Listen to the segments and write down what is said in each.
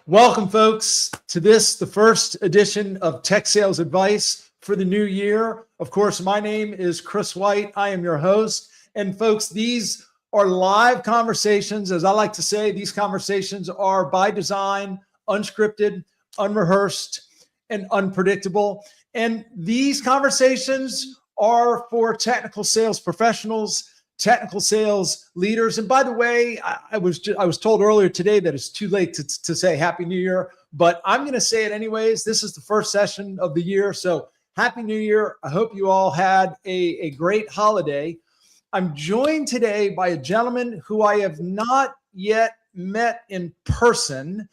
Welcome, folks, to the first edition of Tech Sales Advice for the new year. Of course, my name is Chris White. I am your host. And folks, these are live conversations. As I like to say, these conversations are by design, unscripted, unrehearsed, and unpredictable. And these conversations are for technical sales professionals, technical sales leaders. And by the way, I was told earlier today that it's too late to say Happy New Year, but I'm going to say it anyways. This is the first session of the year. So Happy New Year. I hope you all had a great holiday. I'm joined today by a gentleman who I have not yet met in person,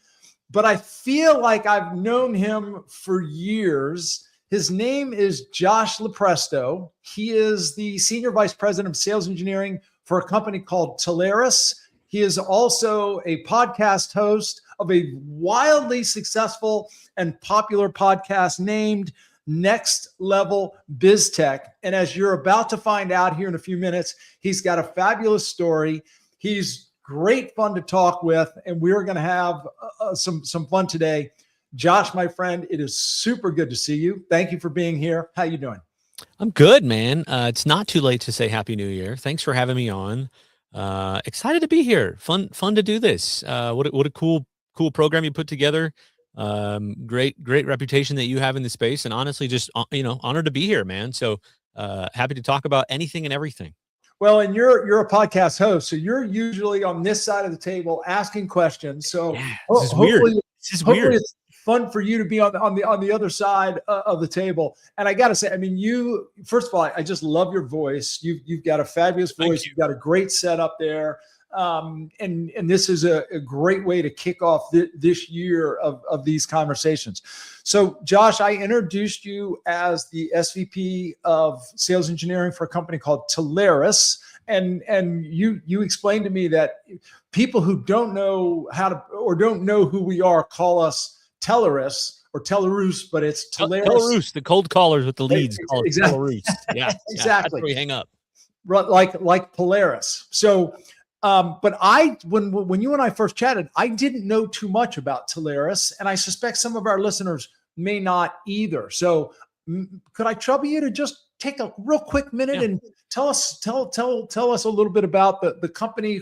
but I feel like I've known him for years. His name is Josh Lupresto. He is the Senior Vice President of Sales Engineering for a company called Telarus. He is also a podcast host of a wildly successful and popular podcast named Next Level BizTech. And as you're about to find out here in a few minutes, he's got a fabulous story. He's great fun to talk with, and we're going to have some fun today. Josh, my friend, it is super good to see you. Thank you for being here. How you doing? I'm good, man. It's not too late to say Happy New Year. Thanks for having me on. Excited to be here. Fun to do this. What a cool program you put together. Great reputation that you have in the space, and honestly, just honored to be here, man. So happy to talk about anything and everything. Well, and you're a podcast host, so you're usually on this side of the table asking questions. So yeah, this is weird. Hopefully it's fun for you to be on the other side of the table. And I got to say, I mean, you, first of all, I just love your voice. You've got a fabulous voice. You've got a great setup there. And this is a great way to kick off this year of these conversations. So Josh, I introduced you as the SVP of Sales Engineering for a company called Telarus. And you explained to me that people who don't know how to, or don't know who we are, call us Telarus or Telarus, but it's Telarus. Telarus, the cold callers with the leads. Exactly. Telarus. Yeah, exactly. That's where we hang up. Like Polaris. So, but when you and I first chatted, I didn't know too much about Telarus, and I suspect some of our listeners may not either. So, could I trouble you to just take a real quick minute and tell us a little bit about the company?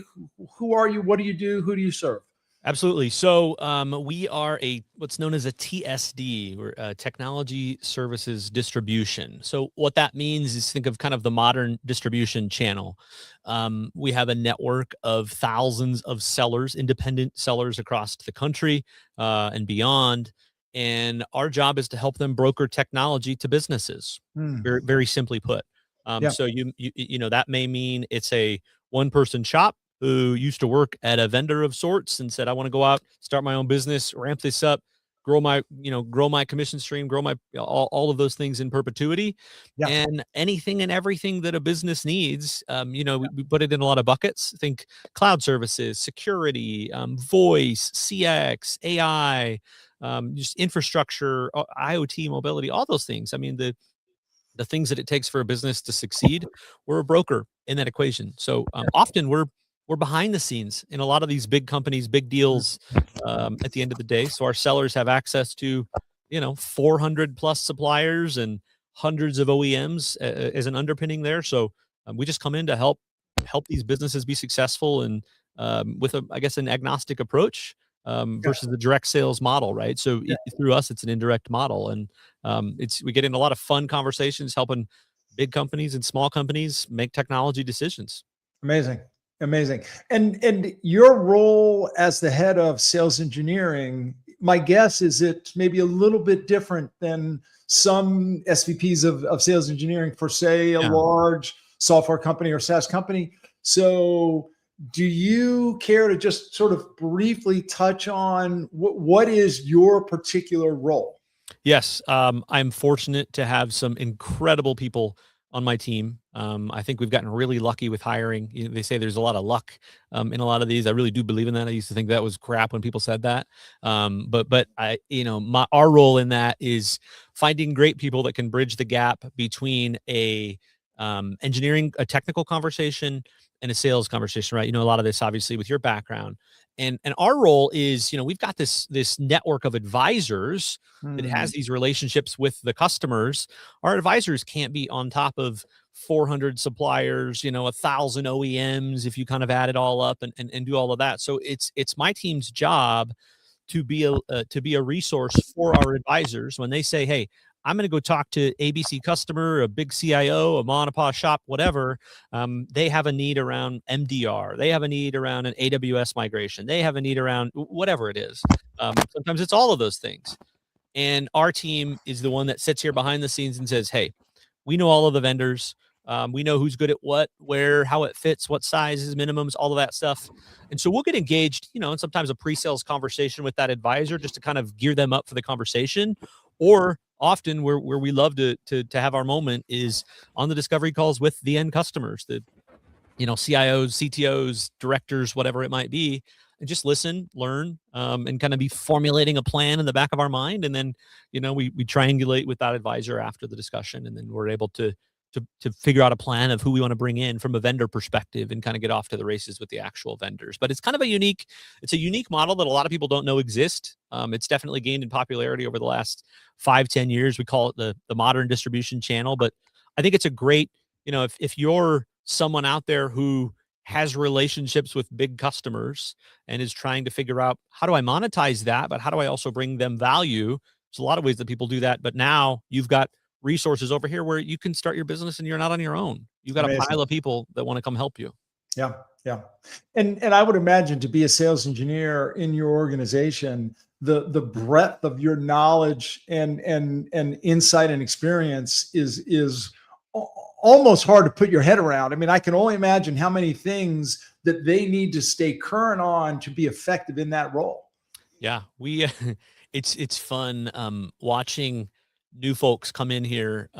Who are you? What do you do? Who do you serve? Absolutely. So we are what's known as a TSD, or Technology Services Distribution. So what that means is, think of kind of the modern distribution channel. We have a network of thousands of sellers, independent sellers across the country and beyond. And our job is to help them broker technology to businesses, very, very simply put. So you know, that may mean it's a one-person shop who used to work at a vendor of sorts and said, I want to go out, start my own business, ramp this up, grow my commission stream, grow my all of those things in perpetuity. Yeah. And anything and everything that a business needs, we put it in a lot of buckets. Think cloud services, security, voice, CX, AI, just infrastructure, IoT, mobility, all those things. I mean, the things that it takes for a business to succeed, we're a broker in that equation. So often we're behind the scenes in a lot of these big companies, big deals at the end of the day. So our sellers have access to, 400 plus suppliers and hundreds of OEMs as an underpinning there. So we just come in to help these businesses be successful, and with an agnostic approach versus the direct sales model, right? So through us, it's an indirect model, and we get in a lot of fun conversations helping big companies and small companies make technology decisions. Amazing. And your role as the head of sales engineering, my guess is it maybe a little bit different than some SVPs of sales engineering for, say, a large software company or SaaS company. So do you care to just sort of briefly touch on what is your particular role? Yes. I'm fortunate to have some incredible people on my team. I think we've gotten really lucky with hiring. They say there's a lot of luck in a lot of these. I really do believe in that. I used to think that was crap when people said that. But our role in that is finding great people that can bridge the gap between a engineering, a technical conversation, and a sales conversation, right? You know, a lot of this obviously with your background. And our role is, you know, we've got this network of advisors that has these relationships with the customers. Our advisors can't be on top of 400 suppliers, you know, 1,000 OEMs if you kind of add it all up and do all of that. So it's my team's job to be a resource for our advisors when they say, "Hey, I'm going to go talk to ABC customer, a big CIO, a mom and pop shop, whatever. They have a need around MDR. They have a need around an AWS migration. They have a need around whatever it is. Sometimes it's all of those things. And our team is the one that sits here behind the scenes and says, hey, we know all of the vendors. We know who's good at what, where, how it fits, what sizes, minimums, all of that stuff. And so we'll get engaged, you know, and sometimes a pre-sales conversation with that advisor just to kind of gear them up for the conversation. Or often where we love to have our moment is on the discovery calls with the end customers, the, you know, CIOs, CTOs, directors, whatever it might be, and just listen, learn, and kind of be formulating a plan in the back of our mind. And then, you know, we triangulate with that advisor after the discussion, and then we're able to figure out a plan of who we want to bring in from a vendor perspective and kind of get off to the races with the actual vendors. But it's kind of a unique model that a lot of people don't know exist. It's definitely gained in popularity over the last 5-10 years. We call it the modern distribution channel, but I think it's a great, you know, if you're someone out there who has relationships with big customers and is trying to figure out how do I monetize that, but how do I also bring them value? There's a lot of ways that people do that, but now you've got resources over here where you can start your business and you're not on your own. You've got Amazing. A pile of people that want to come help you. Yeah. Yeah. And I would imagine to be a sales engineer in your organization, the breadth of your knowledge and insight and experience is almost hard to put your head around. I mean, I can only imagine how many things that they need to stay current on to be effective in that role. Yeah, it's fun watching new folks come in here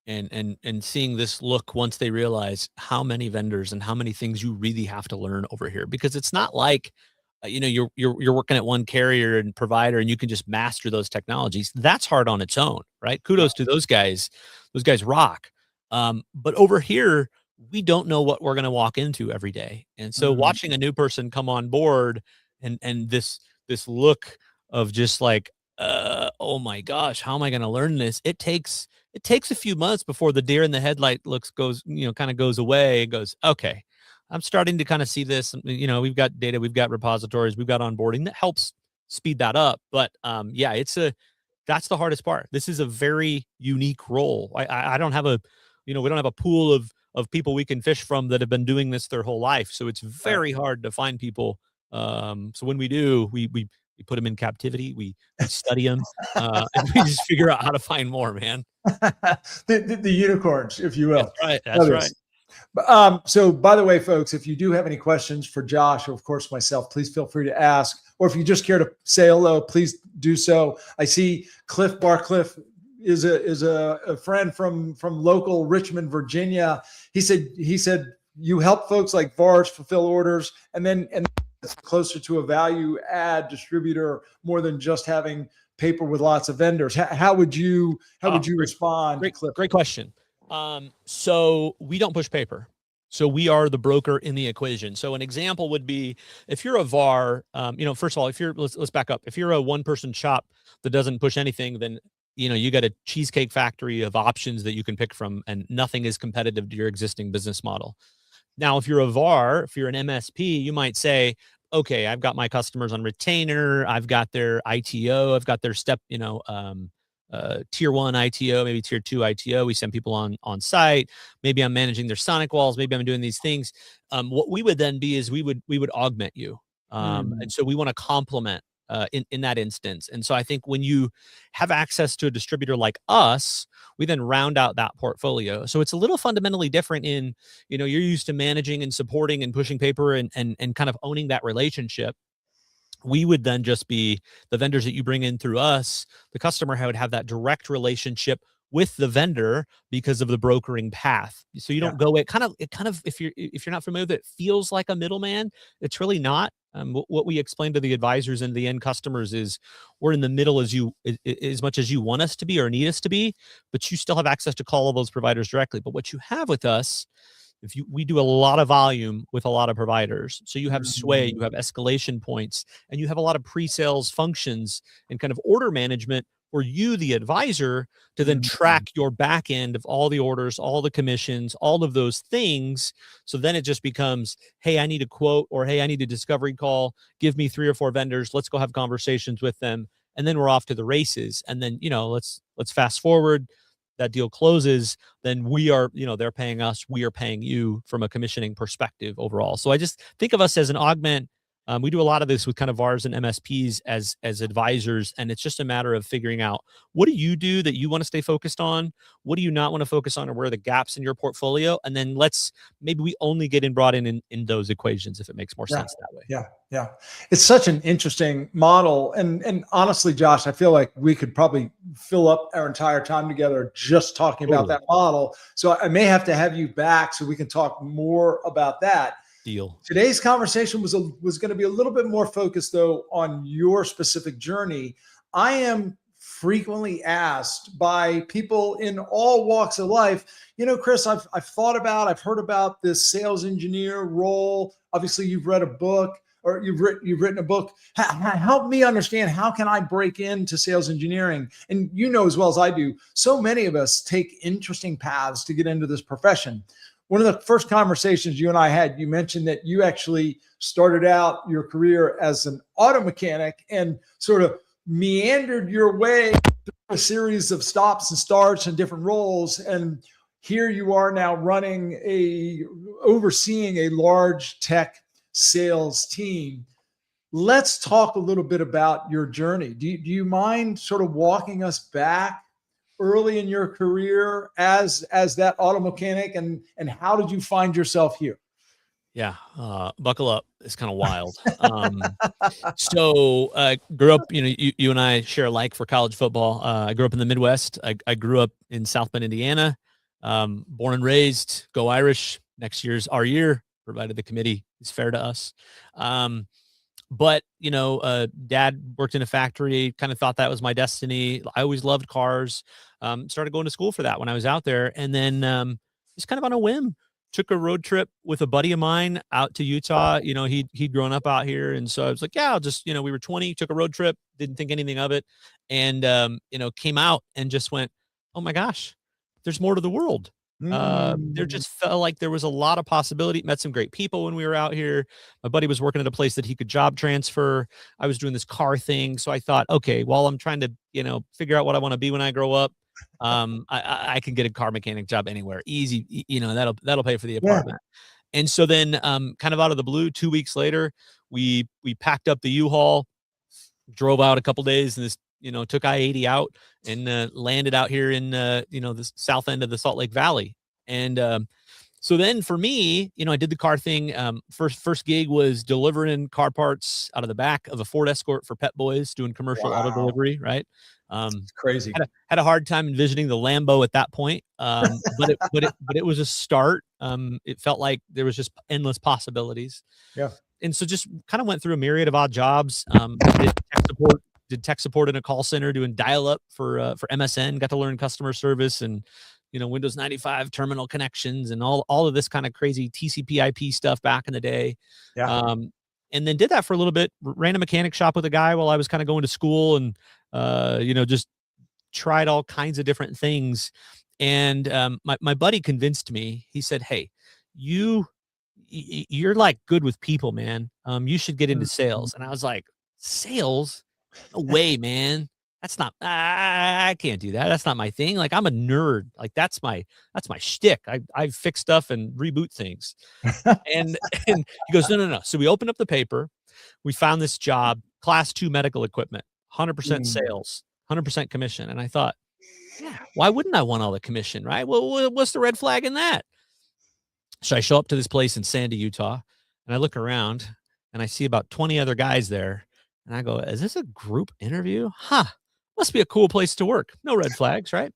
and seeing this look once they realize how many vendors and how many things you really have to learn over here, because it's not like you know, you're working at one carrier and provider and you can just master those technologies. That's hard on its own, right? Kudos to those guys. Those guys rock. But over here, we don't know what we're going to walk into every day. And so watching a new person come on board and this look of just like, oh my gosh, how am I going to learn this? It takes a few months before the deer in the headlight kind of goes away and goes, okay, I'm starting to kind of see this. You know, we've got data, we've got repositories, we've got onboarding that helps speed that up. But yeah, that's the hardest part. This is a very unique role. I don't have we don't have a pool of people we can fish from that have been doing this their whole life. So it's very hard to find people. So when we do, we put them in captivity, we study them, and we just figure out how to find more, man. the unicorns, if you will. That's right. That's right. So by the way, folks, if you do have any questions for Josh, or of course myself, please feel free to ask. Or if you just care to say hello, please do so. I see Cliff Barcliff is a friend from local Richmond, Virginia. He said you help folks like VARs fulfill orders, and it's closer to a value add distributor more than just having paper with lots of vendors. How would you respond? Great question. So we don't push paper. So we are the broker in the equation. So an example would be if you're a VAR, first of all, let's back up. If you're a one-person shop that doesn't push anything, then, you got a cheesecake factory of options that you can pick from, and nothing is competitive to your existing business model. Now, if you're a VAR, if you're an MSP, you might say, okay, I've got my customers on retainer. I've got their ITO. I've got their tier 1 ITO, maybe tier 2 ITO. We send people on site. Maybe I'm managing their sonic walls. Maybe I'm doing these things. What we would then be is we would augment you. And so we want to complement in that instance. And so I think when you have access to a distributor like us, we then round out that portfolio. So it's a little fundamentally different in, you're used to managing and supporting and pushing paper and kind of owning that relationship. We would then just be the vendors that you bring in through us. The customer would have that direct relationship with the vendor because of the brokering path. So you don't go it kind of if you're not familiar with it, feels like a middleman. It's really not. What we explain to the advisors and the end customers is we're in the middle as much as you want us to be or need us to be, but you still have access to call all those providers directly. But what you have with us, we do a lot of volume with a lot of providers. So you have sway, you have escalation points, and you have a lot of pre-sales functions and kind of order management for you, the advisor, to then track your back end of all the orders, all the commissions, all of those things. So then it just becomes, hey, I need a quote, or hey, I need a discovery call. Give me 3 or 4 vendors. Let's go have conversations with them. And then we're off to the races. And then, let's fast forward. That deal closes, then we are, they're paying us, we are paying you from a commissioning perspective overall. So I just think of us as an augment. We do a lot of this with kind of VARs and MSPs as advisors, and it's just a matter of figuring out, what do you do that you want to stay focused on? What do you not want to focus on, or where are the gaps in your portfolio? And then maybe we only get brought in those equations if it makes more sense that way. Yeah. It's such an interesting model. And honestly, Josh, I feel like we could probably fill up our entire time together just talking about that model. So I may have to have you back so we can talk more about that. Deal. Today's conversation was going to be a little bit more focused, though, on your specific journey. I am frequently asked by people in all walks of life, Chris, I've heard about this sales engineer role. Obviously, you've read a book, or you've written a book. Help me understand, how can I break into sales engineering? And as well as I do, so many of us take interesting paths to get into this profession. One of the first conversations you and I had, you mentioned that you actually started out your career as an auto mechanic and sort of meandered your way through a series of stops and starts and different roles. And here you are now overseeing a large tech sales team. Let's talk a little bit about your journey. Do you mind sort of walking us back early in your career as that auto mechanic, and how did you find yourself here? Yeah. Buckle up. It's kind of wild. So grew up, you and I share alike for college football. I grew up in the Midwest. I grew up in South Bend, Indiana, born and raised, go Irish. Next year's our year, provided the committee is fair to us. But, dad worked in a factory, kind of thought that was my destiny. I always loved cars. Started going to school for that when I was out there. And then just kind of on a whim, took a road trip with a buddy of mine out to Utah. He'd grown up out here. And so I was like, yeah, I'll just, we were 20, took a road trip, didn't think anything of it. And, came out and just went, oh my gosh, there's more to the world. There just felt like there was a lot of possibility. Met some great people when we were out here. My buddy was working at a place that he could job transfer. I was doing this car thing. So I thought, okay, while I'm trying to, figure out what I want to be when I grow up, I can get a car mechanic job anywhere. Easy. That'll pay for the apartment. Yeah. And so then, kind of out of the blue, 2 weeks later, we packed up the U-Haul, drove out a couple days, and this, took I-80 out and landed out here in, the south end of the Salt Lake Valley. And so then for me, I did the car thing. First gig was delivering car parts out of the back of a Ford Escort for Pet Boys, doing commercial auto delivery, right? It's crazy. Had a hard time envisioning the Lambo at that point, but it was a start. It felt like there was just endless possibilities. Yeah. And so just kind of went through a myriad of odd jobs. Did tech support in a call center, doing dial-up for MSN. Got to learn customer service and Windows 95 terminal connections and all of this kind of crazy TCP/IP stuff back in the day. Yeah. And then did that for a little bit. Ran a mechanic shop with a guy while I was kind of going to school, and just tried all kinds of different things. And my buddy convinced me. He said, "Hey, you're like good with people, man. You should get into sales." And I was like, "Sales? No way, man. That's not, I can't do that. That's not my thing. Like, I'm a nerd. Like, that's my shtick. I fix stuff and reboot things." And he goes, no. So we opened up the paper. We found this job, class 2 medical equipment, 100% sales, 100% commission. And I thought, yeah, why wouldn't I want all the commission, right? Well, what's the red flag in that? So I show up to this place in Sandy, Utah, and I look around and I see about 20 other guys there. And I go, is this a group interview? Must be a cool place to work. No red flags, right?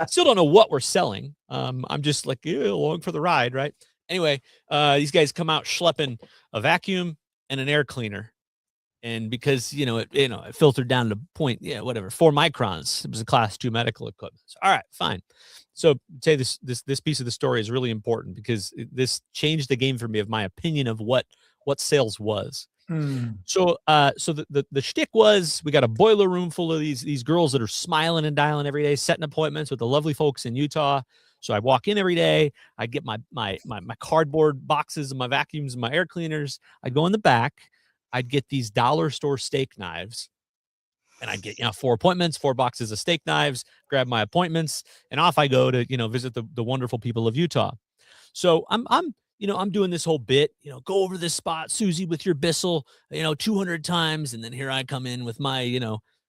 Still don't know what we're selling. I'm just like, along for the ride, right? Anyway, these guys come out schlepping a vacuum, and an air cleaner. And because, it filtered down to point, 4 microns. It was a class 2 medical equipment. So, all right, fine. So say this piece of the story is really important because this changed the game for me of my opinion of what sales was. So the shtick was we got a boiler room full of these girls that are smiling and dialing every day, setting appointments with the lovely folks in Utah. So I walk in every day. I get my cardboard boxes and my vacuums and my air cleaners. I go in the back. I'd get these dollar store steak knives, and I'd get 4 appointments, 4 boxes of steak knives. Grab my appointments, and off I go to visit the wonderful people of Utah. So I'm doing this whole bit, go over this spot, Susie, with your Bissell, 200 times. And then here I come in with my,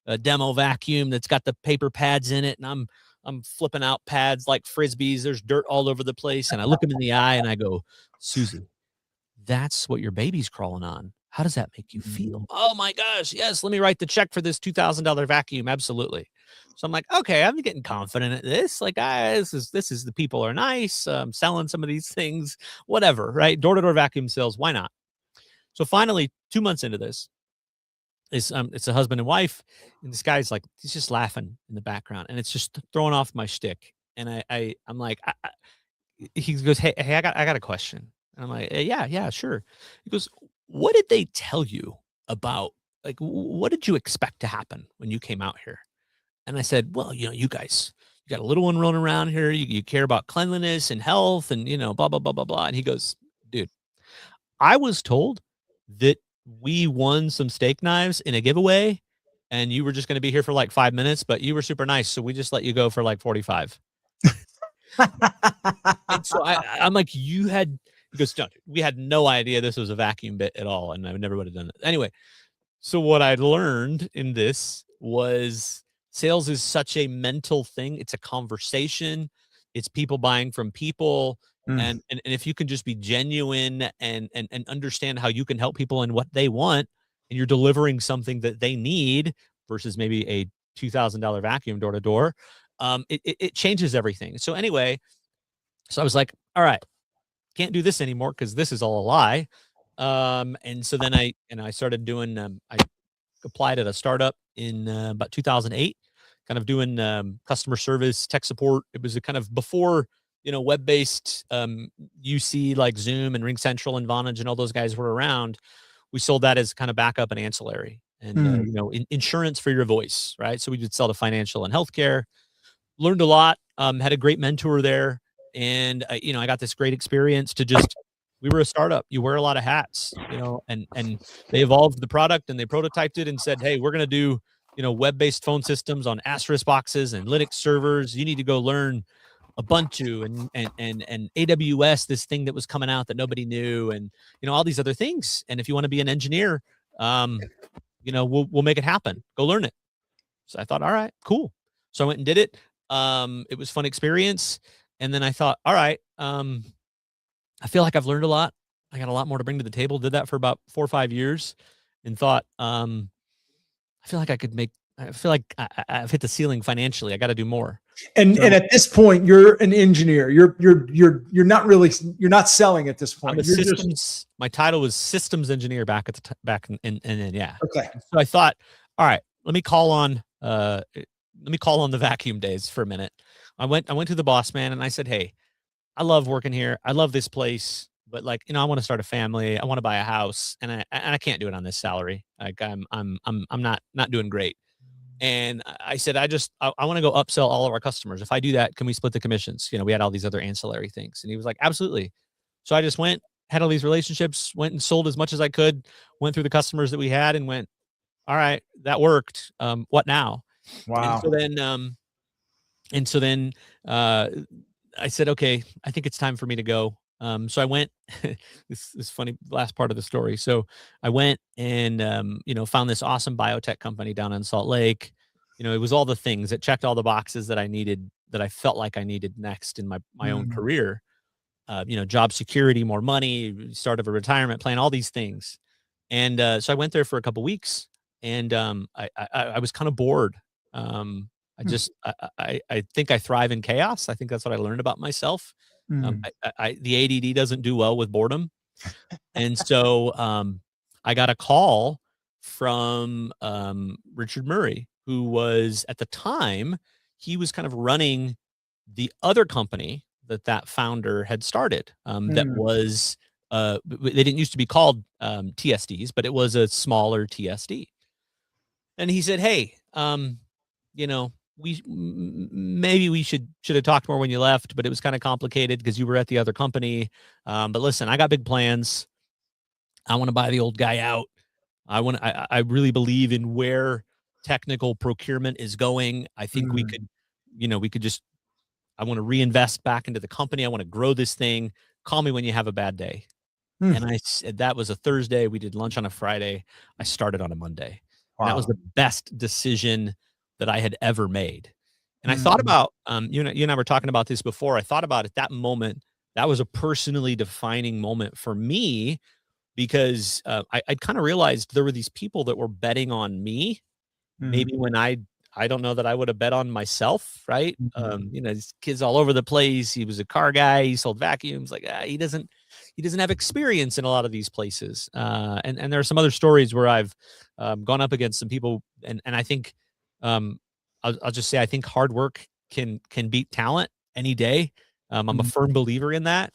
a demo vacuum that's got the paper pads in it. And I'm flipping out pads like Frisbees. There's dirt all over the place. And I look him in the eye and I go, Susie, that's what your baby's crawling on. How does that make you feel? Oh my gosh. Yes. Let me write the check for this $2,000 vacuum. Absolutely. So I'm like, okay, I'm getting confident at this. Like, this is the people are nice. I'm selling some of these things, whatever, right? Door-to-door vacuum sales. Why not? So finally, 2 months into this, it's a husband and wife, and this guy's like, he's just laughing in the background, and it's just throwing off my shtick. And I'm like, he goes, hey, I got a question. And I'm like, yeah, sure. He goes, what did they tell you about, like, what did you expect to happen when you came out here? And I said, well, you guys, you got a little one running around here. You care about cleanliness and health and, blah, blah, blah, blah, blah. And he goes, dude, I was told that we won some steak knives in a giveaway and you were just going to be here for like 5 minutes, but you were super nice. So we just let you go for like 45. And so I'm like, he goes, no, we had no idea this was a vacuum bit at all. And I never would have done it. Anyway, so what I learned in this was sales is such a mental thing. It's a conversation. It's people buying from people. And if you can just be genuine and understand how you can help people and what they want, and you're delivering something that they need versus maybe a $2,000 vacuum door to door, it changes everything. So anyway, so I was like, all right, can't do this anymore because this is all a lie. And so then I started doing, I applied at a startup in about 2008, kind of doing customer service, tech support. It was a kind of before, web-based UC like Zoom and Ring Central and Vonage and all those guys were around. We sold that as kind of backup and ancillary and, insurance for your voice, right? So we would sell to financial and healthcare. Learned a lot, had a great mentor there. And, I got this great experience to just, we were a startup. You wear a lot of hats, and they evolved the product and they prototyped it and said, hey, we're going to do, web-based phone systems on Asterisk boxes and Linux servers. You need to go learn Ubuntu and AWS, this thing that was coming out that nobody knew, and, all these other things. And if you want to be an engineer, we'll make it happen. Go learn it. So I thought, all right, cool. So I went and did it. It was a fun experience. And then I thought, all right, I feel like I've learned a lot. I got a lot more to bring to the table. Did that for about 4 or 5 years and thought, I feel like I've hit the ceiling financially. I got to do more. And at this point, you're an engineer. You're not selling at this point. My title was systems engineer back in yeah. Okay. So I thought, all right, let me call on the vacuum days for a minute. I went to the boss man and I said, hey, I love working here. I love this place, but I want to start a family. I want to buy a house, and I can't do it on this salary. Like I'm not doing great. And I said, I want to go upsell all of our customers. If I do that, can we split the commissions? We had all these other ancillary things. And he was like, absolutely. So I just went, had all these relationships, went and sold as much as I could, went through the customers that we had and went, all right, that worked. What now? Wow. And so then I said, okay, I think it's time for me to go. So I went, this funny last part of the story. So I went and, found this awesome biotech company down in Salt Lake. It was all the things that checked all the boxes that I needed, that I felt like I needed next in my own career. Job security, more money, start of a retirement plan, all these things. And so I went there for a couple weeks and I was kind of bored. I think I thrive in chaos. I think that's what I learned about myself. The ADD doesn't do well with boredom. And so I got a call from Richard Murray, who was at the time, he was kind of running the other company that founder had started. That Mm, was they didn't used to be called TSDs, but it was a smaller TSD. And he said, "Hey, you know, maybe we should have talked more when you left, but it was kind of complicated because you were at the other company. But listen, I got big plans. I want to buy the old guy out. I really believe in where technical procurement is going. I think we mm, could, we could just. I want to reinvest back into the company. I want to grow this thing. Call me when you have a bad day." And mm. I said that was a Thursday. We did lunch on a Friday. I started on a Monday. And that was Wow. the best decision that I had ever made. And I thought Mm, about, you and I were talking about this before. I thought about at that moment, that was a personally defining moment for me because I kind of realized there were these people that were betting on me mm, maybe when I don't know that I would have bet on myself, right? mm, His kids all over the place. He was a car guy. He sold vacuums. Like he doesn't have experience in a lot of these places. And there are some other stories where I've gone up against some people, and I think um, I'll just say I think hard work can beat talent any day. I'm a mm, firm believer in that.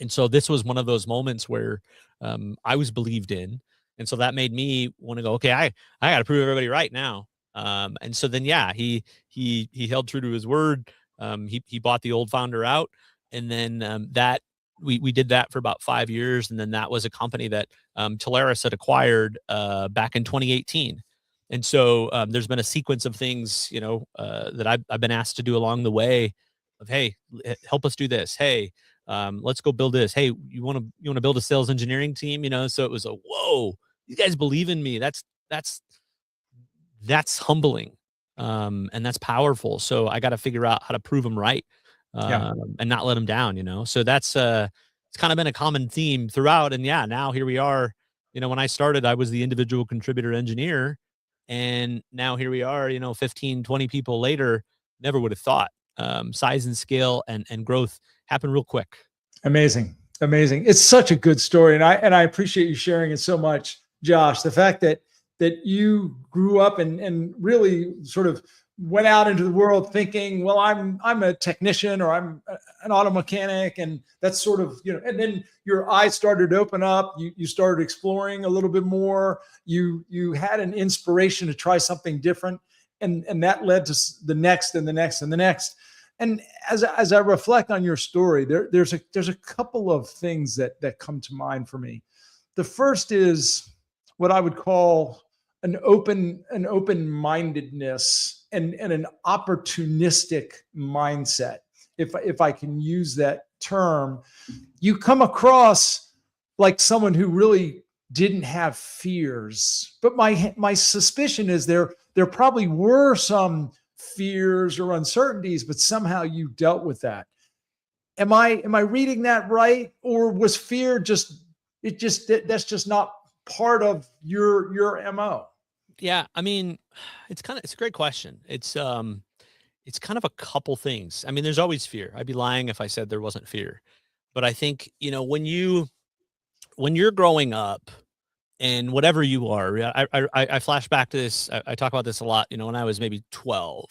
And so this was one of those moments where I was believed in. And so that made me want to go, okay, I got to prove everybody right now. And so then, yeah, he held true to his word. He bought the old founder out. And then that we did that for about 5 years. And then that was a company that Telarus had acquired back in 2018. And so there's been a sequence of things, that I've been asked to do along the way of, hey, help us do this. Hey, let's go build this. Hey, you want to build a sales engineering team? So it was a whoa, you guys believe in me. That's humbling, and that's powerful. So I got to figure out how to prove them right, yeah. and not let them down. So that's it's kind of been a common theme throughout. And yeah, now here we are. When I started, I was the individual contributor engineer, and now here we are. 15, 20 people later. Never would have thought. Size and scale and growth happen real quick. Amazing. Amazing. It's such a good story. And I appreciate you sharing it so much, Josh. The fact that you grew up and really sort of went out into the world thinking, well, I'm a technician or I'm an auto mechanic. And that's sort of, and then your eyes started to open up. You started exploring a little bit more. You had an inspiration to try something different. And that led to the next and the next and the next. And as I reflect on your story, there's a couple of things that come to mind for me. The first is what I would call an open mindedness and an opportunistic mindset, if I can use that term. You come across like someone who really didn't have fears, but my suspicion is there probably were some fears or uncertainties, but somehow you dealt with that. Am I reading that right, or was fear that's just not part of your mo? Yeah, I mean, it's a great question. It's kind of a couple things. I mean, there's always fear. I'd be lying if I said there wasn't fear. But I think, when you're growing up and whatever you are, yeah, I flash back to this. I talk about this a lot. When I was maybe 12,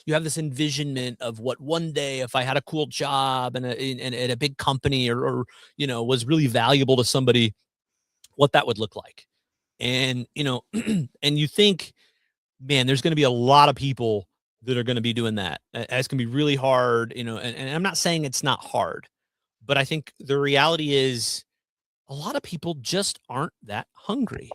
you have this envisionment of what one day, if I had a cool job and at a big company or was really valuable to somebody, what that would look like. And and you think, man, there's going to be a lot of people that are going to be doing that. It's going to be really hard, and I'm not saying it's not hard, but I think the reality is a lot of people just aren't that hungry.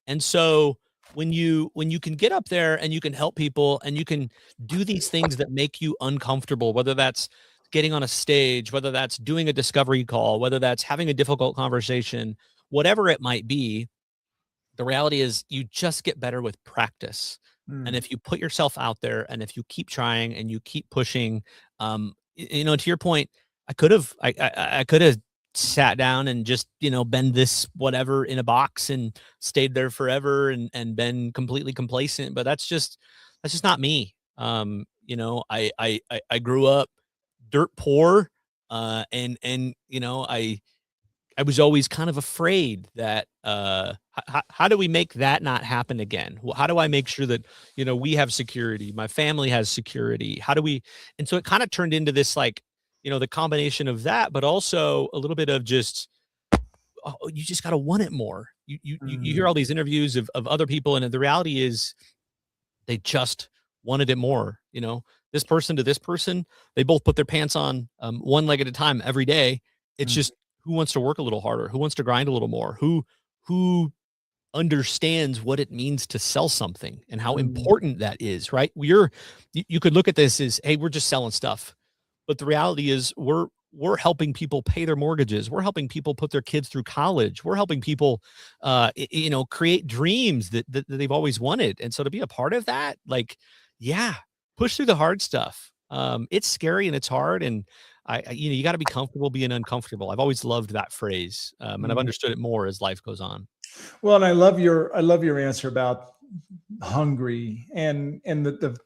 And so when you can get up there and you can help people and you can do these things that make you uncomfortable, whether that's getting on a stage, whether that's doing a discovery call, whether that's having a difficult conversation, whatever it might be, the reality is you just get better with practice. And Mm, if you put yourself out there and if you keep trying and you keep pushing, to your point, I could have sat down and just, been this whatever in a box and stayed there forever and been completely complacent, but that's just not me. I grew up dirt poor, and I was always kind of afraid that how do we make that not happen again? How do I make sure that, we have security, my family has security? How do we? And so it kind of turned into this, like, the combination of that, but also a little bit of just, oh, you just got to want it more. You hear Mm, all these interviews of other people, and the reality is they just wanted it more. This person to this person, they both put their pants on, one leg at a time every day. It's mm, just, who wants to work a little harder? Who wants to grind a little more? Who understands what it means to sell something and how mm, important that is, right? You could look at this as, hey, we're just selling stuff. But the reality is we're helping people pay their mortgages. We're helping people put their kids through college. We're helping people create dreams that they've always wanted. And so to be a part of that, like, yeah, push through the hard stuff. It's scary and it's hard, and you got to be comfortable being uncomfortable. I've always loved that phrase. And I've mm. understood it more as life goes on. Well, and I love your answer about hungry, and the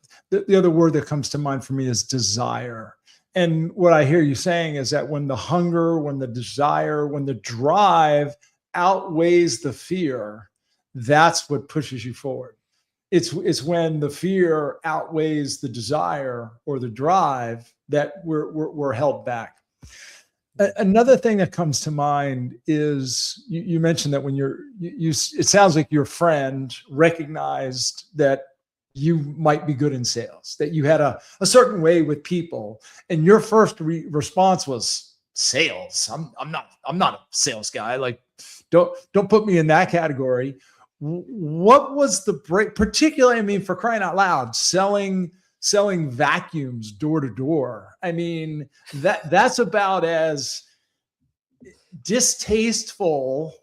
other word that comes to mind for me is desire. And what I hear you saying is that when the hunger, when the desire, when the drive outweighs the fear, that's what pushes you forward. It's when the fear outweighs the desire or the drive that we're held back. Another thing that comes to mind is you mentioned that when it sounds like your friend recognized that you might be good in sales, that you had a certain way with people, and your first response was sales. I'm not a sales guy. Like, don't put me in that category. What was the break, particularly, I mean, for crying out loud, selling vacuums door to door. I mean, that's about as distasteful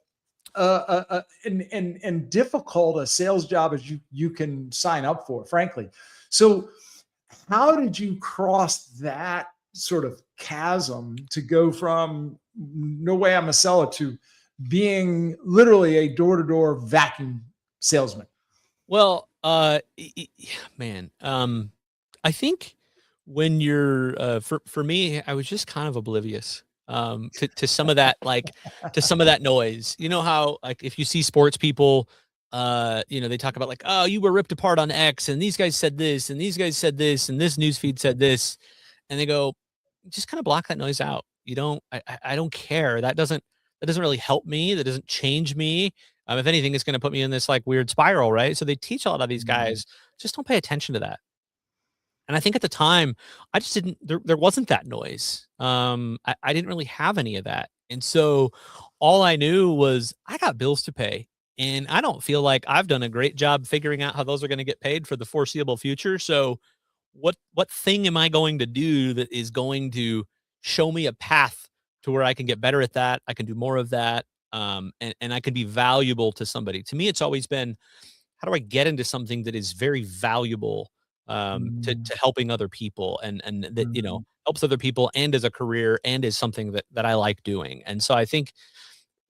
and difficult a sales job as you can sign up for, frankly. So how did you cross that sort of chasm to go from no way I'm a seller to being literally a door-to-door vacuum salesman? Well, man, I think when you're for me, I was just kind of oblivious to some of that, like, to some of that noise. You know how, like, if you see sports people, they talk about, like, oh, you were ripped apart on X, and these guys said this, and these guys said this, and this news feed said this, and they go, just kind of block that noise out. You don't, I don't care. That doesn't really help me. That doesn't change me. If anything, it's going to put me in this, like, weird spiral, right? So they teach a lot of these Mm, guys, just don't pay attention to that. And I think at the time, I just didn't, there wasn't that noise. I didn't really have any of that. And so all I knew was I got bills to pay. And I don't feel like I've done a great job figuring out how those are going to get paid for the foreseeable future. So what thing am I going to do that is going to show me a path to where I can get better at that? I can do more of that. And I can be valuable to somebody. To me, it's always been, how do I get into something that is very valuable, mm, to helping other people, and that, mm, helps other people, and as a career, and is something that I like doing. And so I think,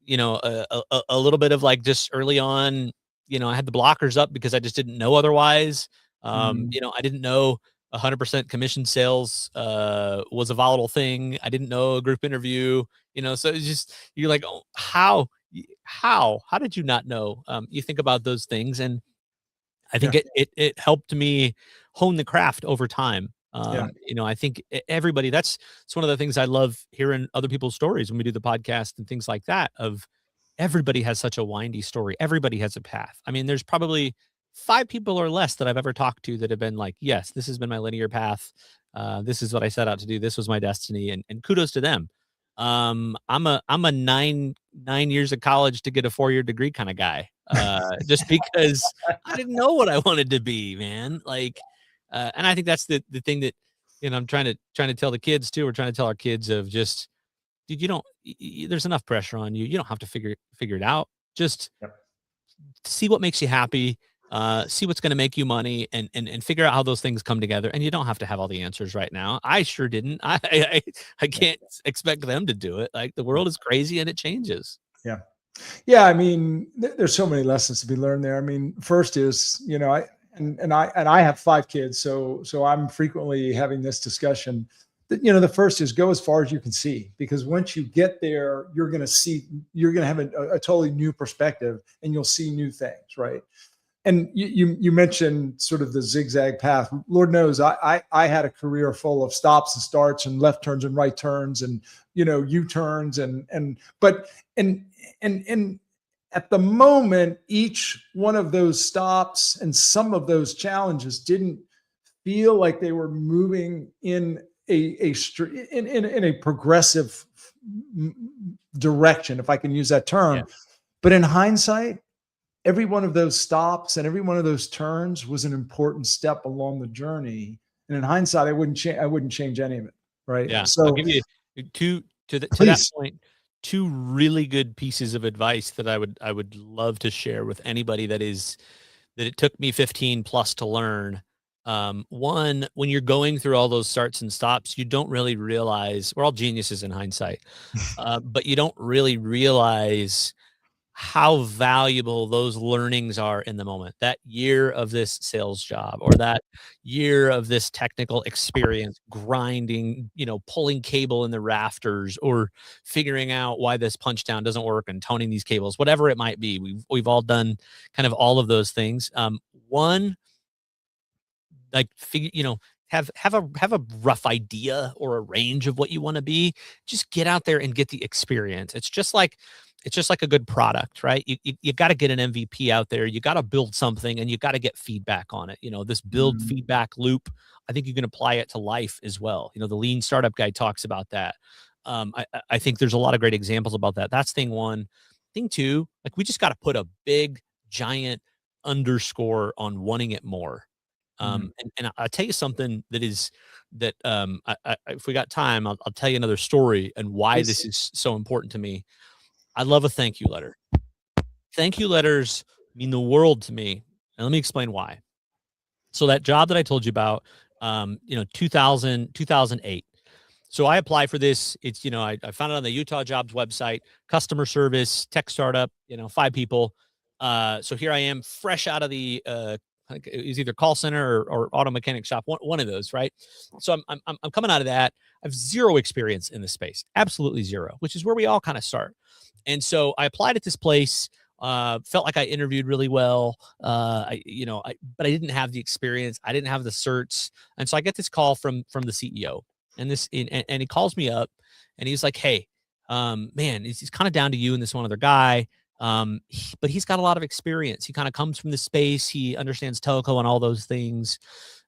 a little bit of, like, just early on, I had the blockers up because I just didn't know otherwise. mm. I didn't know 100% commission sales was a volatile thing. I didn't know a group interview, so it's just, you're like, oh, how did you not know? You think about those things, and I think Yeah, it helped me hone the craft over time. yeah. I think everybody, it's one of the things I love hearing other people's stories when we do the podcast and things like that. Of everybody has such a windy story. Everybody has a path. I mean, there's probably 5 people or less that I've ever talked to that have been like, yes, this has been my linear path. This is what I set out to do. This was my destiny, and kudos to them. I'm a 9 years of college to get a 4-year degree kind of guy. Just because I didn't know what I wanted to be, man. Like, and I think that's the thing that, I'm trying to tell the kids too. We're trying to tell our kids of just, dude, you don't. There's enough pressure on you. You don't have to figure it out. Just Yep. see what makes you happy. See what's going to make you money, and figure out how those things come together. And you don't have to have all the answers right now. I sure didn't. I can't expect them to do it. Like, the world is crazy and it changes. Yeah. Yeah. I mean, there's so many lessons to be learned there. I mean, first is, I have 5 kids, so I'm frequently having this discussion. the first is go as far as you can see, because once you get there, you're going to have a totally new perspective, and you'll see new things, right? And you mentioned sort of the zigzag path. Lord knows I had a career full of stops and starts and left turns and right turns and U-turns and at the moment, each one of those stops and some of those challenges didn't feel like they were moving in a progressive direction, if I can use that term. Yeah. But in hindsight, every one of those stops and every one of those turns was an important step along the journey. And in hindsight, I wouldn't change any of it. Right. Yeah. So I'll give you to that please. point, two really good pieces of advice that I would love to share with anybody that it took me 15 plus to learn. One, when you're going through all those starts and stops, you don't really realize, we're all geniuses in hindsight, but you don't really realize how valuable those learnings are in the moment. That year of this sales job, or that year of this technical experience, grinding, pulling cable in the rafters, or figuring out why this punch down doesn't work and toning these cables, whatever it might be. We've all done kind of all of those things. One, like figure, have a rough idea or a range of what you want to be. Just get out there and get the experience. It's just like a good product, right? You got to get an MVP out there. You got to build something, and you got to get feedback on it. This build feedback loop, I think you can apply it to life as well. The lean startup guy talks about that. I think there's a lot of great examples about that. That's thing one. Thing two, like, we just got to put a big giant underscore on wanting it more. And I'll tell you something that if we got time, I'll tell you another story and why this is so important to me. I love a thank you letter. Thank you letters mean the world to me. And let me explain why. So that job that I told you about, 2008. So I applied for this. It's, I found it on the Utah Jobs website, customer service, tech startup, 5 people. So here I am, fresh out of the, it was either call center or auto mechanic shop, one of those, right? So I'm coming out of that. I have zero experience in this space, absolutely zero, which is where we all kind of start. And so I applied at this place. Felt like I interviewed really well. But I didn't have the experience. I didn't have the certs. And so I get this call from the CEO, and he calls me up, and he's like, "Hey, man, he's kind of down to you and this one other guy. But he's got a lot of experience. He kind of comes from the space. He understands telco and all those things.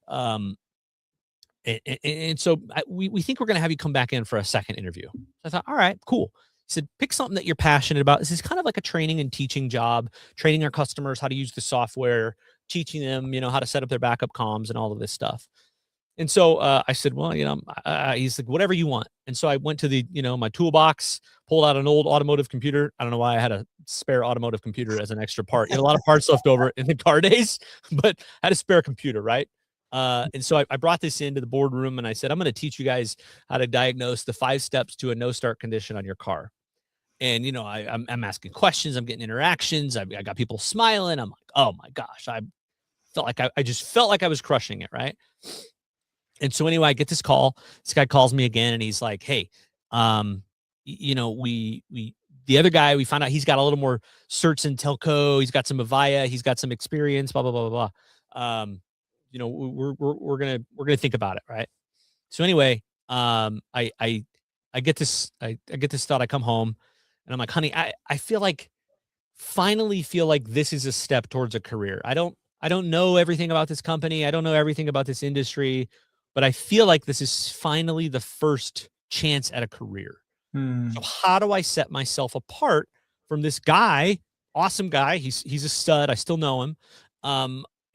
And so we think we're going to have you come back in for a second interview." So I thought, all right, cool. He said, pick something that you're passionate about. This is kind of like a training and teaching job, training our customers how to use the software, teaching them, how to set up their backup comms and all of this stuff. And so I said, well, he's like, whatever you want. And so I went to the, my toolbox, pulled out an old automotive computer. I don't know why I had a spare automotive computer as an extra part. You had a lot of parts left over in the car days, but I had a spare computer, right? And so I brought this into the boardroom, and I said, I'm going to teach you guys how to diagnose the 5 steps to a no start condition on your car. And, I'm asking questions. I'm getting interactions. I got people smiling. I'm like, oh my gosh, I just felt like I was crushing it. Right. And so anyway, I get this call. This guy calls me again, and he's like, hey, the other guy, we found out he's got a little more certs in telco. He's got some Avaya. He's got some experience, blah, blah, blah, blah, blah. We're going to think about it. Right. So anyway, I get this thought. I come home, and I'm like, honey, I finally feel like this is a step towards a career. I don't know everything about this company. I don't know everything about this industry, but I feel like this is finally the first chance at a career. So how do I set myself apart from this guy? Awesome guy. He's a stud. I still know him.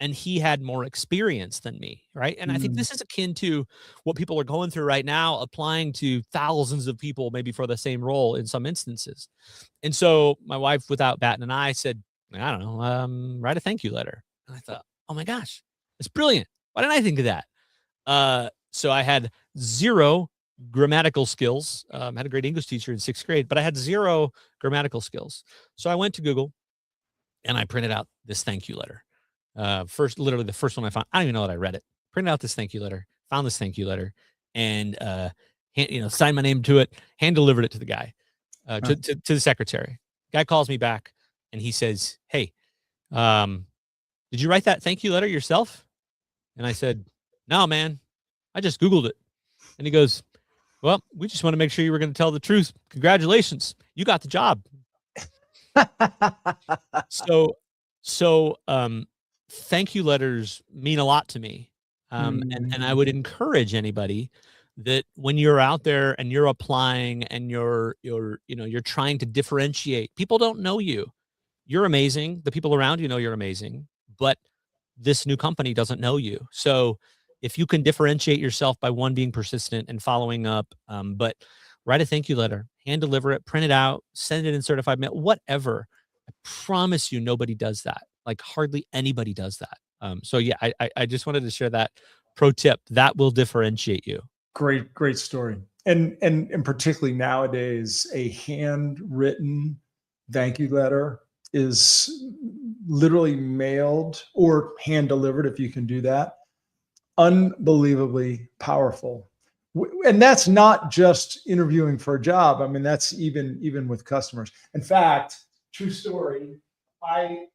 And he had more experience than me, right? And I think this is akin to what people are going through right now, applying to thousands of people, maybe for the same role in some instances. And so my wife, without batting an eye, said, I don't know, write a thank you letter. And I thought, oh my gosh, it's brilliant. Why didn't I think of that? So I had zero grammatical skills. Had a great English teacher in 6th grade, but I had zero grammatical skills. So I went to Google, and I printed out this thank you letter. Literally the first one I found. I don't even know that I read it. Printed out this thank you letter, found this thank you letter, and signed my name to it, hand delivered it to the guy, to the secretary. Guy calls me back and he says, "Hey, did you write that thank you letter yourself?" And I said, "No, man, I just Googled it." And he goes, "Well, we just want to make sure you were going to tell the truth. Congratulations, you got the job." So, thank you letters mean a lot to me. And I would encourage anybody that when you're out there and you're applying and you're trying to differentiate, people don't know you. You're amazing. The people around you know you're amazing, but this new company doesn't know you. So if you can differentiate yourself by one, being persistent and following up, but write a thank you letter, hand deliver it, print it out, send it in certified mail, whatever. I promise you, nobody does that. Like hardly anybody does that. So yeah, I just wanted to share that pro tip that will differentiate you. Great story. And particularly nowadays, a handwritten thank you letter is literally mailed or hand delivered, if you can do that. Unbelievably powerful. And that's not just interviewing for a job. I mean, that's even with customers. In fact, true story. I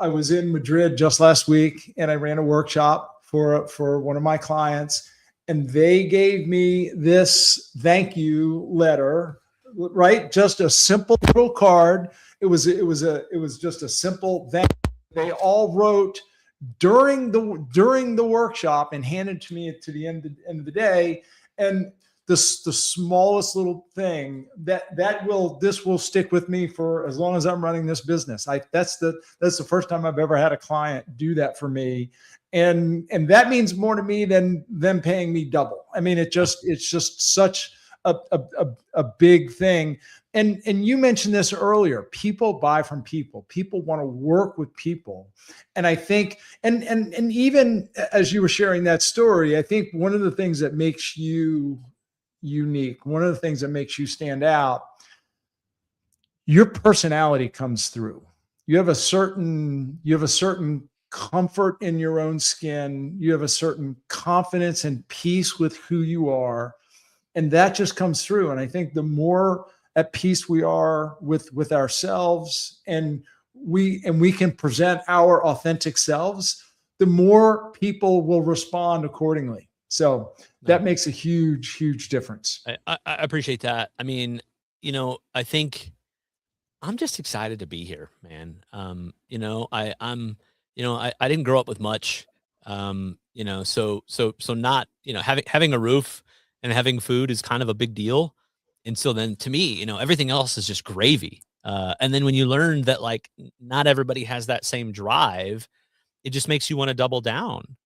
was in Madrid just last week, and I ran a workshop for one of my clients, and they gave me this thank you letter, right? Just a simple little card. It was just a simple thank you. They all wrote during the workshop and handed to me to the end of the day. And the smallest little thing this will stick with me for as long as I'm running this business. That's the first time I've ever had a client do that for me. And that means more to me than them paying me double. I mean, it's just such a big thing. And you mentioned this earlier, people buy from people. People want to work with people. And I think, and even as you were sharing that story, I think one of the things that makes you unique, one of the things that makes you stand out, your personality comes through. You have a certain comfort in your own skin. You have a certain confidence and peace with who you are. And that just comes through. And I think the more at peace we are with ourselves, and we can present our authentic selves, the more people will respond accordingly. So that makes a huge difference. I appreciate that. I mean, I think I'm just excited to be here, man. I didn't grow up with much, so not, having a roof and having food is kind of a big deal. And so then to me, everything else is just gravy. And then when you learn that like not everybody has that same drive, it just makes you want to double down.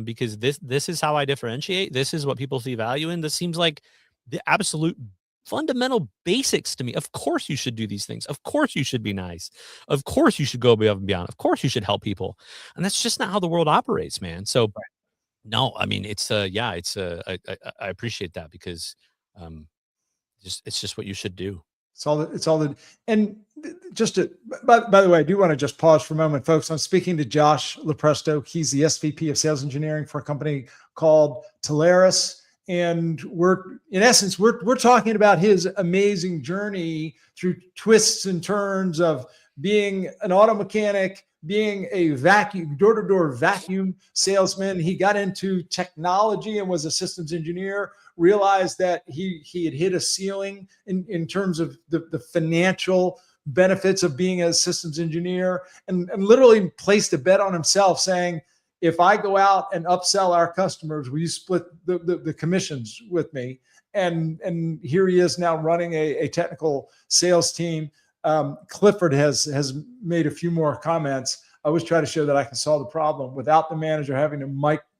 Because this is how I differentiate. This is what people see value in. This seems like the absolute fundamental basics to me. Of course you should do these things. Of course you should be nice. Of course you should go above and beyond. Of course you should help people. And that's just not how the world operates, man. So no, I mean, I appreciate that because, it's just what you should do. It's all and just to, by the way, I do want to just pause for a moment, folks. I'm speaking to Josh Lupresto. He's the SVP of Sales Engineering for a company called Telarus. And in essence, we're talking about his amazing journey through twists and turns of being an auto mechanic, being a door-to-door vacuum salesman. He got into technology and was a systems engineer, realized that he had hit a ceiling in terms of the financial benefits of being a systems engineer, and literally placed a bet on himself saying, if I go out and upsell our customers, will you split the commissions with me? And here he is now running a technical sales team. Clifford has made a few more comments. I always try to show that I can solve the problem without the manager having to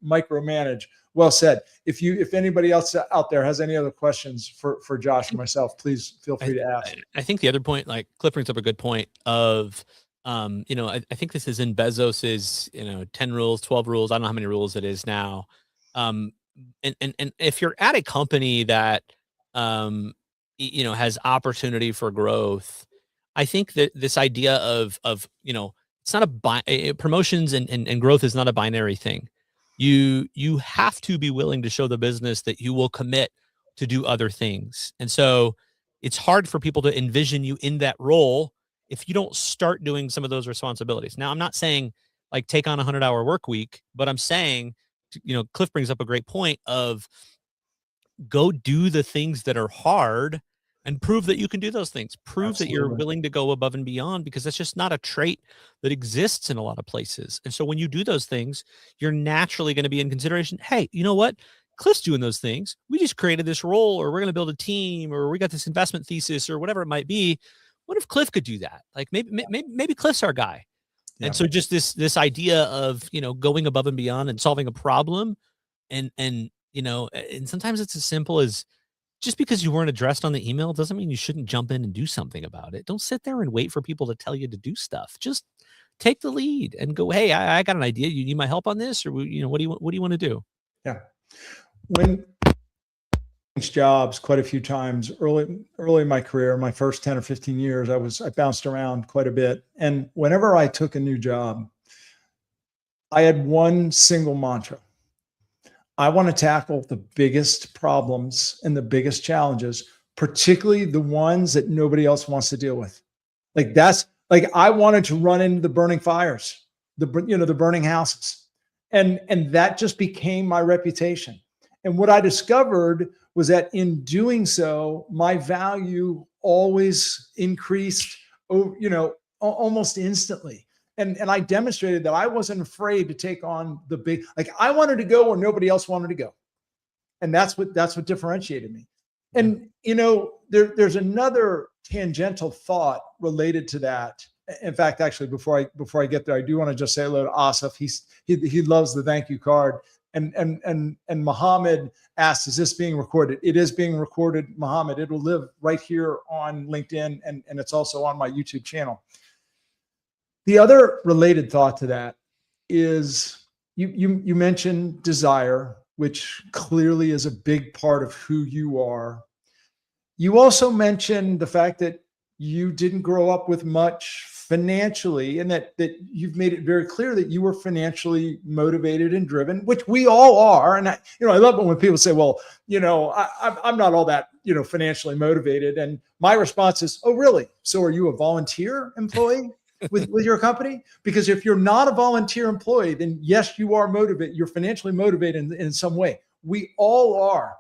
micromanage. Well said. If anybody else out there has any other questions for Josh or myself, please feel free to ask. I think the other point, like Cliff brings up a good point of, I think this is in Bezos's, 10 rules, 12 rules. I don't know how many rules it is now. And if you're at a company that, has opportunity for growth, I think that this idea of, it's not promotions and growth is not a binary thing. you have to be willing to show the business that you will commit to do other things. And so it's hard for people to envision you in that role if you don't start doing some of those responsibilities. Now, I'm not saying like take on a 100-hour work week, but I'm saying, Cliff brings up a great point of go do the things that are hard and prove that you can do those things. Prove that you're Absolutely. willing to go above and beyond, because that's just not a trait that exists in a lot of places. And so when you do those things, you're naturally going to be in consideration. Hey, you know what? Cliff's doing those things. We just created this role, or we're going to build a team, or we got this investment thesis, or whatever it might be. What if Cliff could do that? Like maybe Cliff's our guy. Yeah. And so just this idea of, going above and beyond and solving a problem, and and sometimes it's as simple as, just because you weren't addressed on the email doesn't mean you shouldn't jump in and do something about it. Don't sit there and wait for people to tell you to do stuff. Just take the lead and go, hey, I got an idea. You need my help on this? Or, what do you want to do? Yeah. When jobs quite a few times early in my career, my first 10 or 15 years, I bounced around quite a bit. And whenever I took a new job, I had one single mantra. I want to tackle the biggest problems and the biggest challenges, particularly the ones that nobody else wants to deal with. I wanted to run into the burning fires, the burning houses. And that just became my reputation. And what I discovered was that in doing so, my value always increased, almost instantly. And I demonstrated that I wasn't afraid to take on the big, I wanted to go where nobody else wanted to go. And that's what differentiated me. And, there's another tangential thought related to that. In fact, actually, before I get there, I do want to just say hello to Asif. He loves the thank you card. And Mohammed asked, is this being recorded? It is being recorded, Mohammed. It will live right here on LinkedIn, and it's also on my YouTube channel. The other related thought to that is you mentioned desire, which clearly is a big part of who you are. You also mentioned the fact that you didn't grow up with much financially, and that you've made it very clear that you were financially motivated and driven, which we all are. And I love it when people say, well, I'm not all that, financially motivated. And my response is, oh, really? So are you a volunteer employee with your company? Because if you're not a volunteer employee, then yes, you are motivated. You're financially motivated in some way. We all are.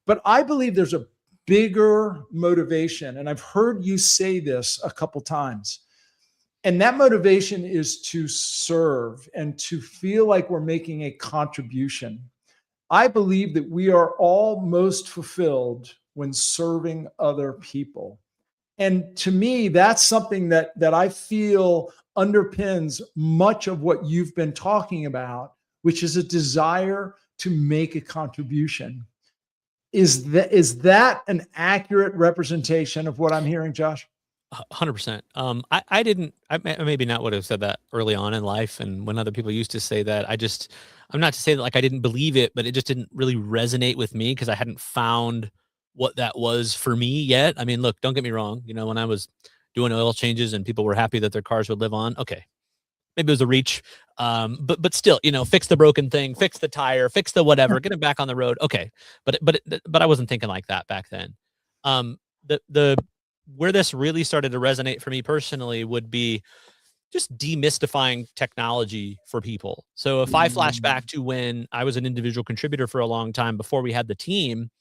But I believe there's a bigger motivation. And I've heard you say this a couple times. And that motivation is to serve and to feel like we're making a contribution. I believe that we are all most fulfilled when serving other people. And to me, that's something that I feel underpins much of what you've been talking about, which is a desire to make a contribution. Is that an accurate representation of what I'm hearing, Josh? 100%. I maybe not would have said that early on in life. And when other people used to say that, I'm not to say that I didn't believe it, but it just didn't really resonate with me because I hadn't found what that was for me yet. I mean, look, don't get me wrong. When I was doing oil changes and people were happy that their cars would live on, okay, maybe it was a reach. But still, fix the broken thing, fix the tire, fix the whatever, get it back on the road. Okay. But I wasn't thinking like that back then. Where this really started to resonate for me personally would be just demystifying technology for people. So if I flash back to when I was an individual contributor for a long time before we had the team,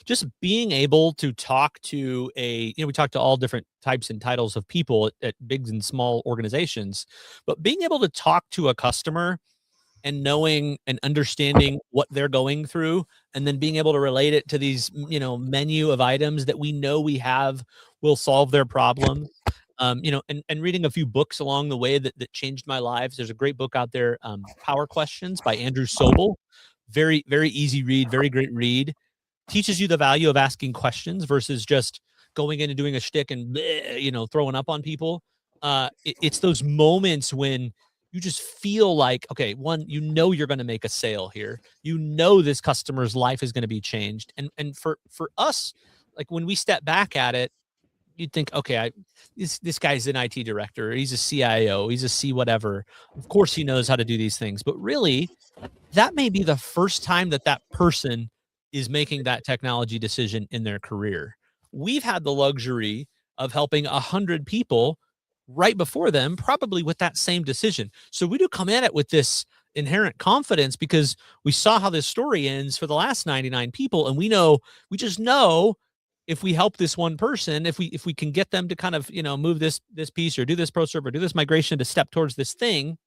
just being able to talk to we talk to all different types and titles of people at big and small organizations, but being able to talk to a customer and knowing and understanding what they're going through, and then being able to relate it to these, menu of items that we know we have will solve their problem. And reading a few books along the way that changed my lives. There's a great book out there, Power Questions by Andrew Sobel. Very, very easy read, very great read. Teaches you the value of asking questions versus just going in and doing a shtick and, throwing up on people. It's those moments when you just feel like, okay, one, you're going to make a sale here. This customer's life is going to be changed. And for us, like when we step back at it, you'd think, okay, this guy's an IT director. He's a CIO. He's a C whatever. Of course he knows how to do these things. But really, that may be the first time that that person is making that technology decision in their career. We've had the luxury of helping 100 people right before them, probably with that same decision. So we do come at it with this inherent confidence because we saw how this story ends for the last 99 people. And we just know if we help this one person, if we can get them to kind of, move this piece or do this pro serve or do this migration to step towards this thing,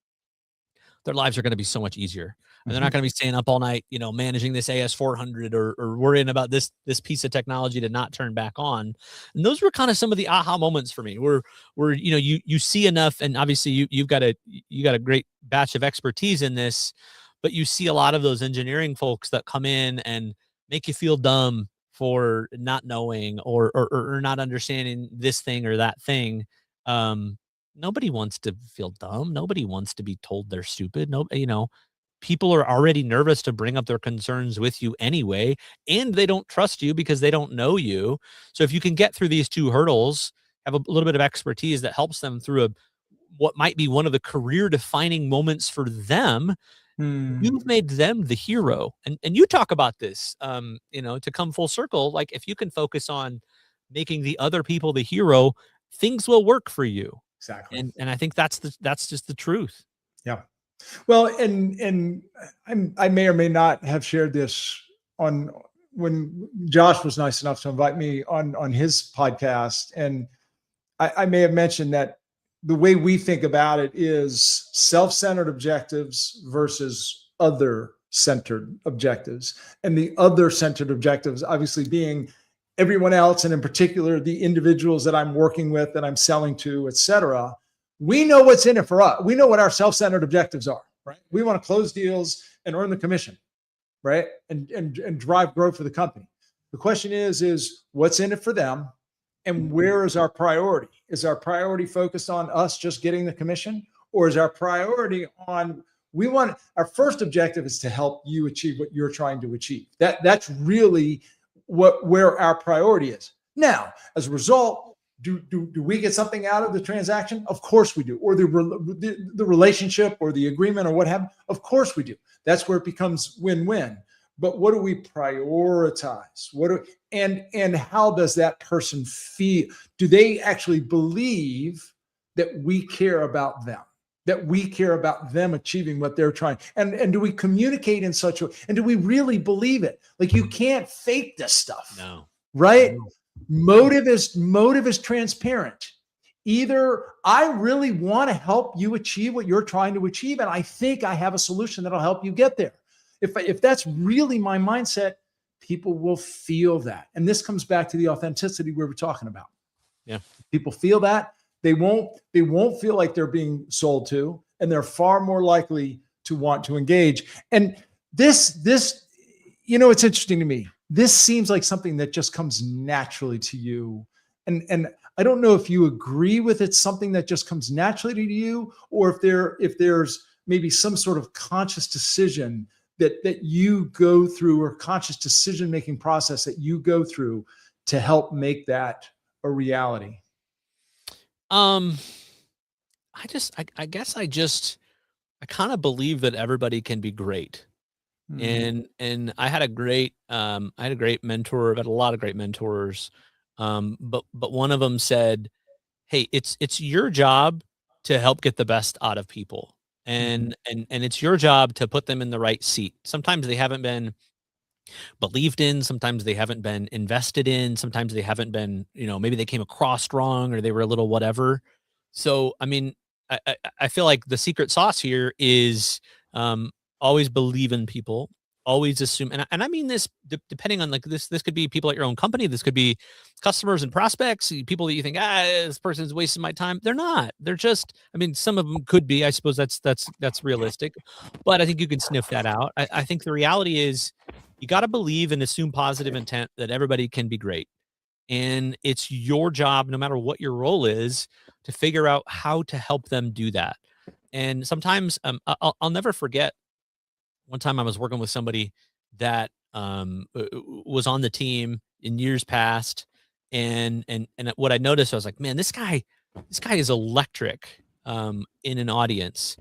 their lives are going to be so much easier. And they're not going to be staying up all night, managing this AS400 or worrying about this piece of technology to not turn back on. And those were kind of some of the aha moments for me where you see enough, and obviously you got a great batch of expertise in this, but you see a lot of those engineering folks that come in and make you feel dumb for not knowing or not understanding this thing or that thing. Nobody wants to feel dumb. Nobody wants to be told they're stupid. No, people are already nervous to bring up their concerns with you anyway, and they don't trust you because they don't know you. So if you can get through these two hurdles, have a little bit of expertise that helps them through what might be one of the career defining moments for them, you've made them the hero. And you talk about this, to come full circle, like if you can focus on making the other people the hero, things will work for you. Exactly. And I think that's just the truth. Yeah. Well, and I may or may not have shared this on when Josh was nice enough to invite me on his podcast. And I may have mentioned that the way we think about it is self-centered objectives versus other-centered objectives. And the other-centered objectives obviously being everyone else, and in particular, the individuals that I'm working with, that I'm selling to, et cetera. We know what's in it for us. We know what our self-centered objectives are, right? We want to close deals and earn the commission, right? And drive growth for the company. The question is what's in it for them, and where is our priority? Is our priority focused on us just getting the commission, or is our priority on our first objective is to help you achieve what you're trying to achieve? That's really where our priority is. Now, as a result, do we get something out of the transaction? Of course we do. Or the relationship or the agreement or what have you? Of course we do. That's where it becomes win-win. But what do we prioritize? And how does that person feel? Do they actually believe that we care about them? That we care about them achieving what they're trying? And do we communicate in such a way? And do we really believe it? Like, you can't fake this stuff. No. Right? No. Motive is transparent. Either I really want to help you achieve what you're trying to achieve, and I think I have a solution that'll help you get there. If that's really my mindset, people will feel that. And this comes back to the authenticity we were talking about. Yeah. People feel that. They won't feel like they're being sold to, and they're far more likely to want to engage. And this, it's interesting to me. This seems like something that just comes naturally to you. And I don't know if you agree with it's something that just comes naturally to you, or if there's maybe some sort of conscious decision that you go through, or conscious decision-making process that you go through to help make that a reality. I guess I kind of believe that everybody can be great. And I had a great mentor. I've had a lot of great mentors. But one of them said, "Hey, it's your job to help get the best out of people. And it's your job to put them in the right seat. Sometimes they haven't been believed in, sometimes they haven't been invested in, sometimes they haven't been, maybe they came across wrong or they were a little whatever." So, I mean, I feel like the secret sauce here is always believe in people, always assume, and I mean this depending on, like, this could be people at your own company, this could be customers and prospects, people that you think, this person's wasting my time. They're not. They're just, I mean, some of them could be. I suppose that's realistic, but I think you can sniff that out. I think the reality is you got to believe and assume positive intent that everybody can be great. And it's your job, no matter what your role is, to figure out how to help them do that. And sometimes I'll never forget one time I was working with somebody that was on the team in years past. And what I noticed, I was like, man, this guy is electric in an audience.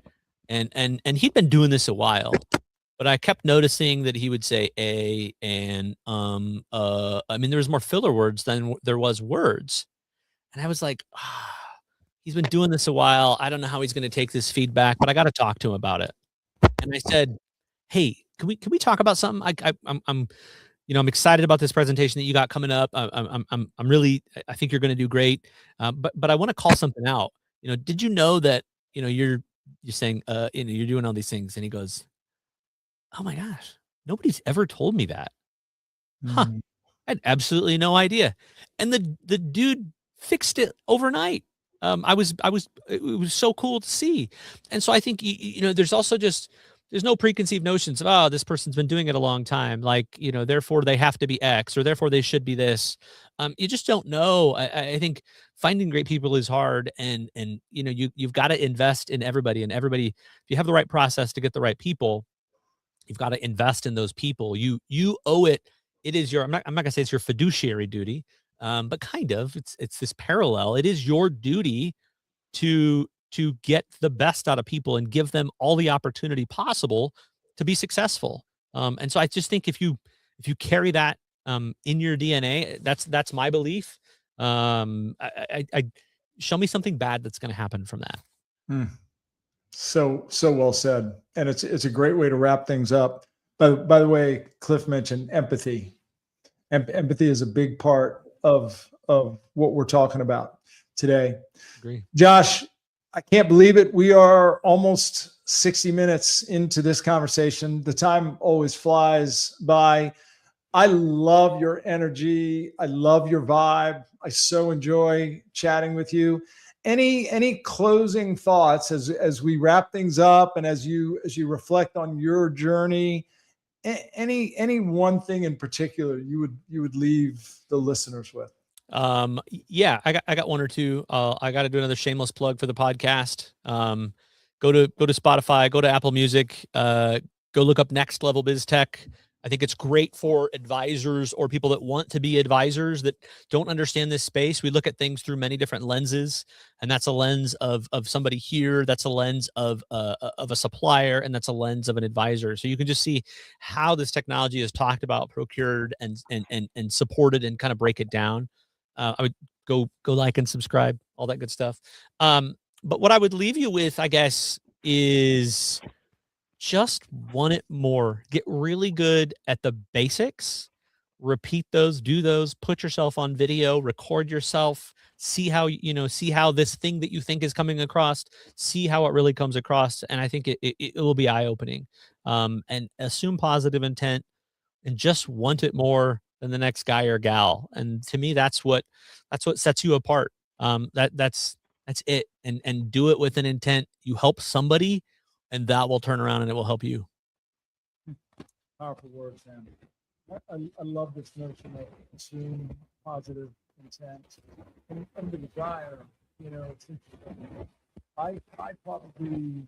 And he'd been doing this a while. but I kept noticing that he would say a and I mean, there was more filler words than there was words, and I was like, he's been doing this a while. I don't know how he's going to take this feedback, but I got to talk to him about it. And I said, "Hey, can we talk about something? I'm I'm excited about this presentation that you got coming up. I'm really I think you're going to do great. But I want to call something out. Did you know that you're saying you're doing all these things?" And he goes, "Oh my gosh, nobody's ever told me that. Huh? Mm. I had absolutely no idea." And the dude fixed it overnight. It was so cool to see. And so I think there's also just there's no preconceived notions of, oh, this person's been doing it a long time, like, therefore they have to be X or therefore they should be this. You just don't know. I think finding great people is hard, and you've got to invest in everybody, and everybody, if you have the right process to get the right people, you've got to invest in those people. You owe it. It is your, I'm not gonna say it's your fiduciary duty, but kind of. It's this parallel. It is your duty to get the best out of people and give them all the opportunity possible to be successful. And so I just think if you carry that in your DNA, that's my belief. I show me something bad that's going to happen from that. Mm. So well said. And it's a great way to wrap things up. By the way, Cliff mentioned empathy. Empathy is a big part of what we're talking about today. Agree. Josh, I can't believe it. We are almost 60 minutes into this conversation. The time always flies by. I love your energy. I love your vibe. I so enjoy chatting with you. Any closing thoughts as we wrap things up and as you reflect on your journey? Any one thing in particular you would leave the listeners with? Yeah, I got one or two. I got to do another shameless plug for the podcast. Go to Spotify, go to Apple Music, go look up Next Level Biz Tech. I think it's great for advisors or people that want to be advisors that don't understand this space. We look at things through many different lenses, and that's a lens of somebody here, that's a lens of a supplier, and that's a lens of an advisor. So you can just see how this technology is talked about, procured, and supported, and kind of break it down. I would go like and subscribe, all that good stuff. But what I would leave you with, I guess, is just want it more. Get really good at the basics. Repeat those, do those, put yourself on video, record yourself, see how this thing that you think is coming across, see how it really comes across. And I think it will be eye-opening. And assume positive intent and just want it more than the next guy or gal. And to me, that's what sets you apart. That's it. And do it with an intent. You help somebody, and that will turn around and it will help you. Powerful words, Sam. I love this notion of assume positive intent and the desire. It's interesting. I probably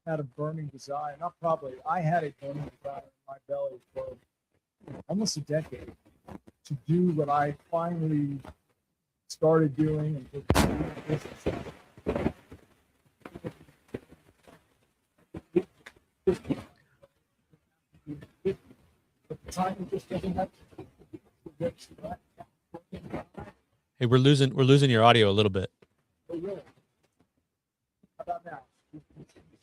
had a burning desire. Not probably. I had a burning desire in my belly for almost a decade to do what I finally started doing and did business. But the time just doesn't have to. Hey, we're losing your audio a little bit. Oh, really? How about now? You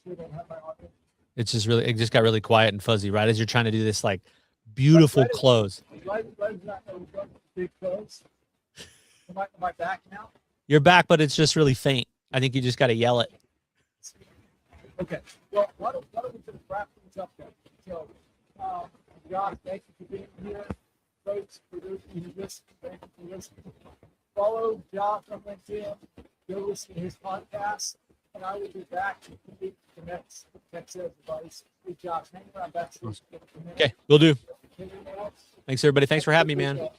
still don't have my audio? It just got really quiet and fuzzy right as you're trying to do this like beautiful close. Right, big close. Am I back now? You're back, but it's just really faint. I think you just got to yell it. Okay. Well, why don't we just wrap things up then? So, Josh, thank you for being here. Folks, for those of you who listen, thank you for listening. Follow Josh on LinkedIn. Go listen to his podcast. And I will be back to complete the next tech sales advice. Hey, Josh, hang around backstage. Okay, will do. Thanks, everybody. Thanks for having me, man.